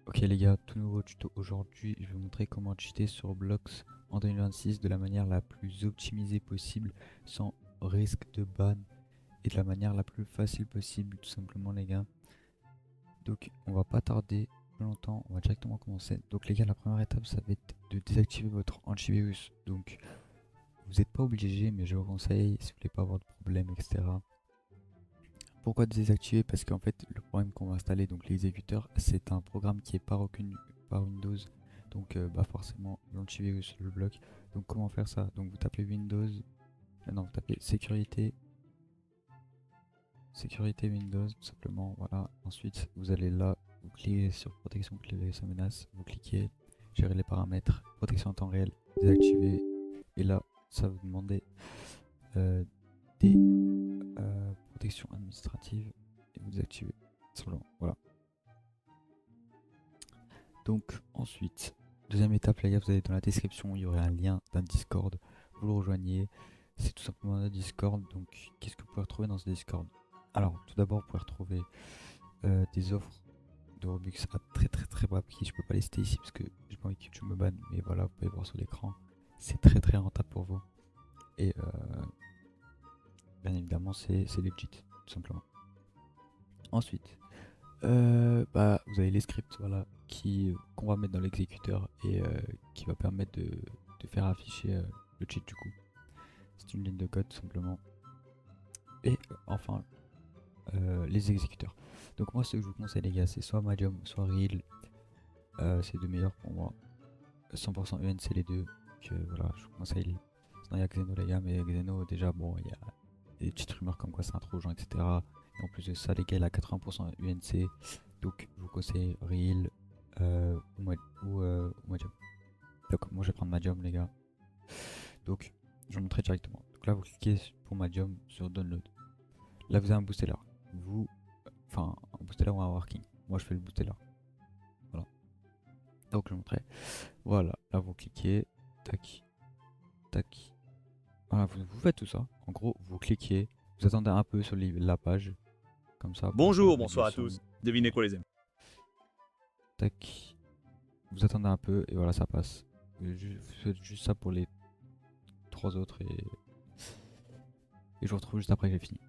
Ok les gars, tout nouveau tuto aujourd'hui, je vais vous montrer comment cheater sur Roblox en 2026 de la manière la plus optimisée possible, sans risque de ban et de la manière la plus facile possible tout simplement les gars. Donc on va pas tarder plus longtemps, on va directement commencer. Donc les gars, la première étape ça va être de désactiver votre antivirus. Donc vous n'êtes pas obligé mais je vous conseille si vous voulez pas avoir de problème etc. Pourquoi désactiver? Parce qu'en fait, le programme qu'on va installer, donc l'exécuteur, c'est un programme qui est pas reconnu par Windows. Donc, bah forcément, l'antivirus le bloque. Donc, comment faire ça? Donc, vous tapez Windows, non, vous tapez sécurité, sécurité Windows, tout simplement. Voilà. Ensuite, vous allez là, vous cliquez sur protection que les virus et menaces, vous cliquez, gérer les paramètres, protection en temps réel, désactiver. Et là, ça va vous demander des protections administratives et vous désactivez. Simplement. Voilà. Donc ensuite, deuxième étape les gars, vous allez dans la description, il y aurait un lien d'un Discord, vous le rejoignez, c'est tout simplement un Discord. Donc qu'est-ce que vous pouvez retrouver dans ce Discord? Alors tout d'abord vous pouvez retrouver des offres de Robux à très bas prix. Je peux pas les citer ici parce que j'ai pas envie que YouTube me banne, mais voilà, vous pouvez voir sur l'écran, c'est très rentable pour vous. Et bien évidemment c'est legit, tout simplement. Ensuite, bah, vous avez les scripts voilà, qu'on va mettre dans l'exécuteur et qui va permettre de faire afficher le cheat du coup. C'est une ligne de code tout simplement. Et enfin, les exécuteurs. Donc moi ce que je vous conseille les gars, c'est soit Medium, soit Real. C'est les deux meilleurs pour moi. 100% UNC les deux. Donc voilà, je vous conseille. Sinon il y a Xeno les gars, mais Xeno déjà bon, il y a des petites rumeurs comme quoi c'est un trojan, etc. Et en plus de ça les gars, il a 80% UNC. Donc je vous conseille Real ou Medium. Donc moi je vais prendre Medium les gars. Donc je vais vous montrer directement. Donc là vous cliquez pour Medium sur Download. Là vous avez un booster là. Enfin un booster là ou un working. Moi je fais le booster là. Voilà. Donc je vais vous montrer. Voilà. Là vous cliquez. Tac. Tac. Voilà, vous faites tout ça. En gros vous cliquez. Vous attendez un peu sur la page. Comme ça pour pouvoir Bonjour, mettre du bonsoir à son. tous. Devinez Voilà. quoi les amis? Tac. Vous attendez un peu et voilà ça passe. Vous faites juste ça pour les trois autres et je vous retrouve juste après que j'ai fini.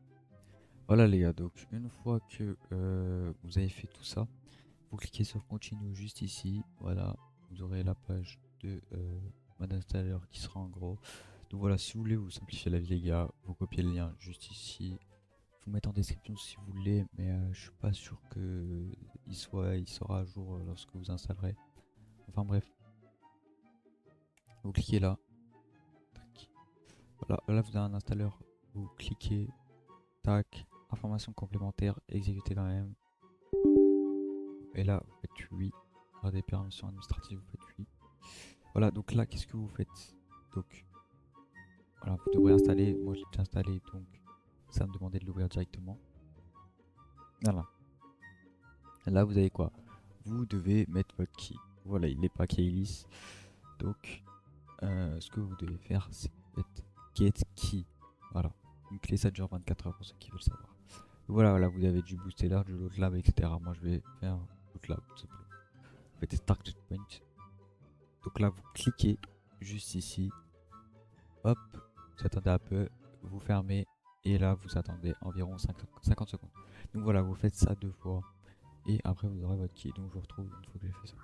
Voilà les gars, donc une fois que vous avez fait tout ça, vous cliquez sur continue juste ici. Voilà, vous aurez la page de mode installeur qui sera en gros. Donc voilà, si vous voulez vous simplifier la vie les gars, vous copiez le lien juste ici. Vous mettez en description si vous voulez, mais je suis pas sûr que il sera à jour lorsque vous installerez. Enfin bref, vous cliquez là. Tac. Voilà, là vous avez un installeur. Vous cliquez, tac, information complémentaire, exécutez quand même. Et là, vous faites oui. Par des permissions administratives, vous faites oui. Voilà, donc là, qu'est-ce que vous faites? Donc, voilà, vous devrez installer. Moi, je l'ai déjà installé, donc ça va me demander de l'ouvrir directement. Voilà. Là, vous avez quoi? Vous devez mettre votre key. Voilà, il n'est pas keyless. Donc, ce que vous devez faire, c'est mettre get key. Voilà. Une clé, ça dure 24 heures pour ceux qui veulent savoir. Voilà, là, vous avez du booster lab, du load lab, etc. Moi, je vais faire load lab, tout simplement. Vous faites start point. Donc là, vous cliquez juste ici. Hop, vous attendez un peu, vous fermez. Et là, vous attendez environ 50 secondes. Donc voilà, vous faites ça deux fois. Et après, vous aurez votre key. Donc je vous retrouve une fois que j'ai fait ça.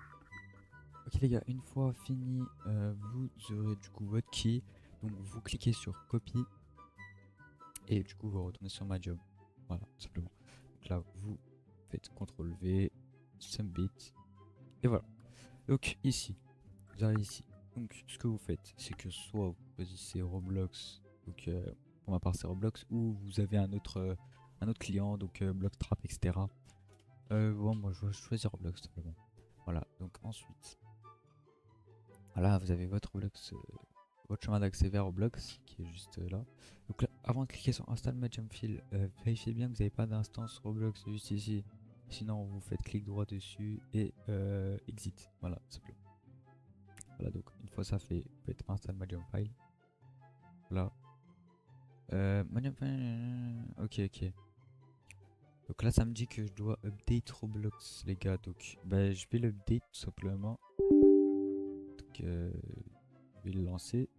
Ok les gars, une fois fini, vous aurez du coup votre key. Donc vous cliquez sur copy. Et du coup, vous retournez sur ma job. Voilà, tout simplement. Donc là, vous faites CTRL V, submit. Et voilà. Donc ici, vous arrivez ici. Donc ce que vous faites, c'est que soit vous choisissez Roblox, donc pour ma part c'est Roblox, ou vous avez un autre client, donc Blocktrap, etc. Bon, moi je vais choisir Roblox tout simplement. Voilà, donc ensuite, voilà, vous avez votre Roblox, votre chemin d'accès vers Roblox qui est juste là. Donc là, avant de cliquer sur Install Majumfil, vérifiez bien que vous n'avez pas d'instance Roblox juste ici. Sinon, vous faites clic droit dessus et exit. Voilà, simplement. Voilà, donc une fois ça fait, vous faites install Medium File. Voilà. Medium File. Ok, ok. Donc là, ça me dit que je dois update Roblox, les gars. Donc, bah, je vais l'update tout simplement. Donc, je vais le lancer.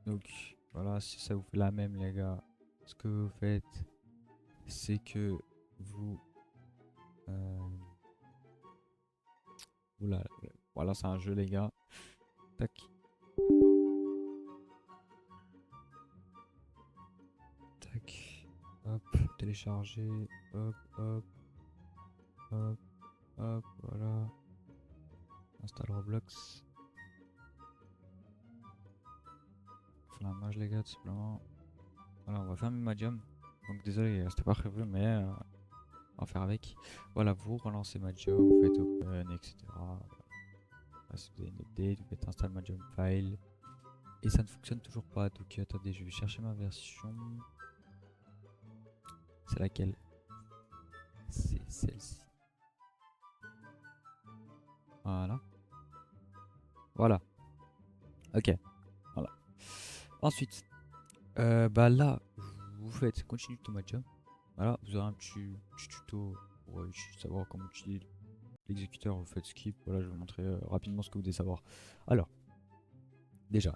Donc, voilà, si ça vous fait la même, les gars, ce que vous faites, c'est que vous... euh, oula, voilà, c'est un jeu, les gars. Tac. Tac. Hop, télécharger. Hop, hop, hop, hop, voilà. Installe Roblox. Faut la mage, les gars, tout simplement. Voilà, on va fermer Medium. Donc, désolé, c'était pas prévu, mais on va faire avec. Voilà, vous relancez Medium, vous faites open, etc. Voilà, si vous avez une update, vous faites install Medium file. Et ça ne fonctionne toujours pas. Donc, attendez, je vais chercher ma version. C'est laquelle? C'est celle-ci. Voilà. Voilà. Ok. Voilà. Ensuite, bah là, vous faites continue to my job. Voilà, vous aurez un petit tuto pour savoir comment utiliser l'exécuteur. Vous faites skip. Voilà, je vais vous montrer rapidement ce que vous devez savoir. Alors, déjà,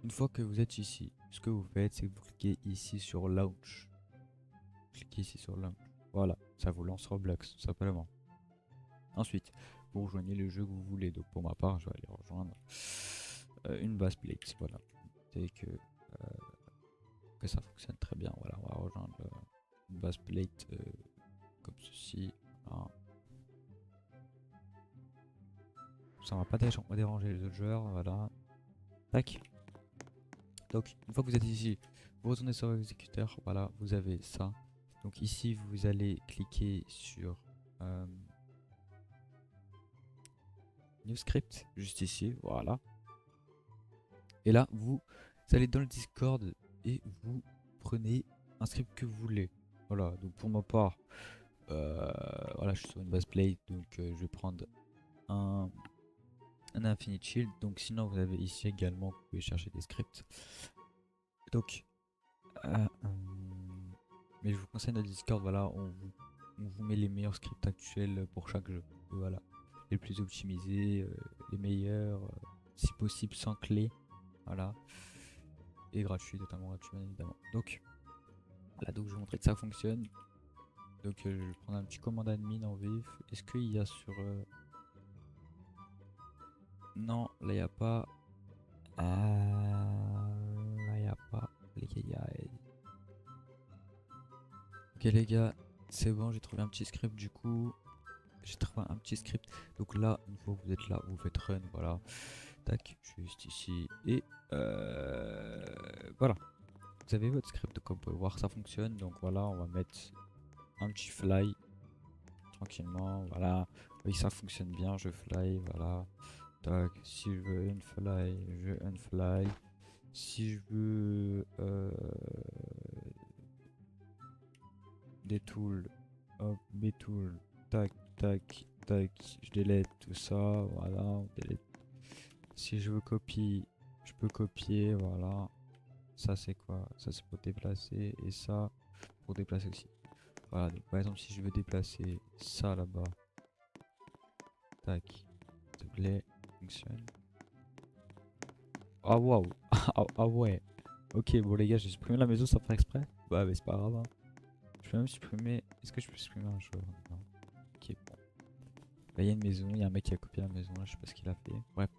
une fois que vous êtes ici, ce que vous faites, c'est que vous cliquez ici sur Launch. Cliquez ici sur Launch. Voilà, ça vous lance Roblox, tout simplement. Ensuite, vous rejoignez le jeu que vous voulez. Donc pour ma part, je vais aller rejoindre une base plate. Voilà. Dès que ça fonctionne très bien, voilà, on va rejoindre une base plate comme ceci. Voilà. Ça va pas déranger les autres joueurs. Voilà. Tac. Donc une fois que vous êtes ici, vous retournez sur l'exécuteur. Voilà, vous avez ça. Donc ici, vous allez cliquer sur New Script, juste ici. Voilà. Et là, vous allez dans le Discord et vous prenez un script que vous voulez. Voilà, donc pour ma part, voilà, je suis sur une base plate, donc je vais prendre un Infinite Shield. Donc sinon, vous avez ici également, vous pouvez chercher des scripts. Donc, mais je vous conseille notre Discord, voilà, on vous met les meilleurs scripts actuels pour chaque jeu. Voilà, les plus optimisés, les meilleurs, si possible sans clé. Voilà. Et gratuit, totalement gratuit bien évidemment. Donc là, donc je vais vous montrer que ça fonctionne. Donc je vais prendre un petit commande admin en vif. Est-ce qu'il y a sur non, là il n'y a pas. Là il n'y a pas. Les gars, ok les gars, c'est bon, j'ai trouvé un petit script du coup. J'ai trouvé un petit script. Donc là, une fois que vous êtes là, vous faites run, voilà. Tac, je suis juste ici. Et voilà. Vous avez votre script, donc comme vous pouvez voir, ça fonctionne. Donc voilà, on va mettre un petit fly tranquillement. Voilà, oui, ça fonctionne bien. Je fly, voilà. Tac, si je veux unfly, je unfly. Si je veux des tools, hop, mes tools, tac, tac, tac, je délète tout ça, voilà, on délète. Si je veux copier, je peux copier, voilà. Ça c'est quoi? Ça c'est pour déplacer et ça pour déplacer aussi. Voilà, donc par exemple si je veux déplacer ça là-bas, tac, s'il te plaît, fonctionne. Ah waouh, ah ouais. Ok, bon les gars, j'ai supprimé la maison sans faire exprès. Bah mais c'est pas grave, hein. Je peux même supprimer. Est-ce que je peux supprimer un joueur? Non. Ok, bon. Là, il y a une maison, il y a un mec qui a copié la maison, là, je sais pas ce qu'il a fait. Bref.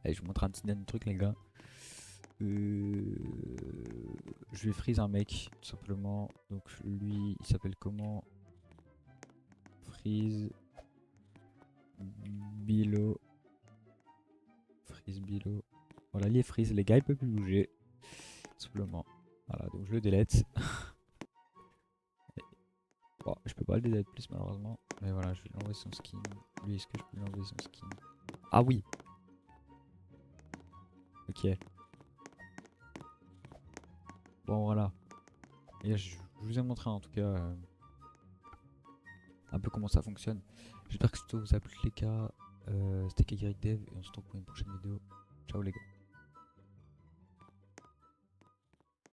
Allez, je vous montre un petit dernier truc, les gars. Je vais freeze un mec, tout simplement. Donc, lui, il s'appelle comment? Freeze. Bilo. Freeze Bilo. Voilà, il est freeze, les gars, il peut plus bouger. Tout simplement. Voilà, donc je le délète. Bon, je peux pas le délète plus, malheureusement. Mais voilà, je vais lui enlever son skin. Lui, est-ce que je peux lui enlever son skin? Ah oui! Ok. Bon voilà. Et je vous ai montré en tout cas un peu comment ça fonctionne. J'espère que cette vidéo vous a plu les gars. C'était KYDev et on se retrouve pour une prochaine vidéo. Ciao les gars.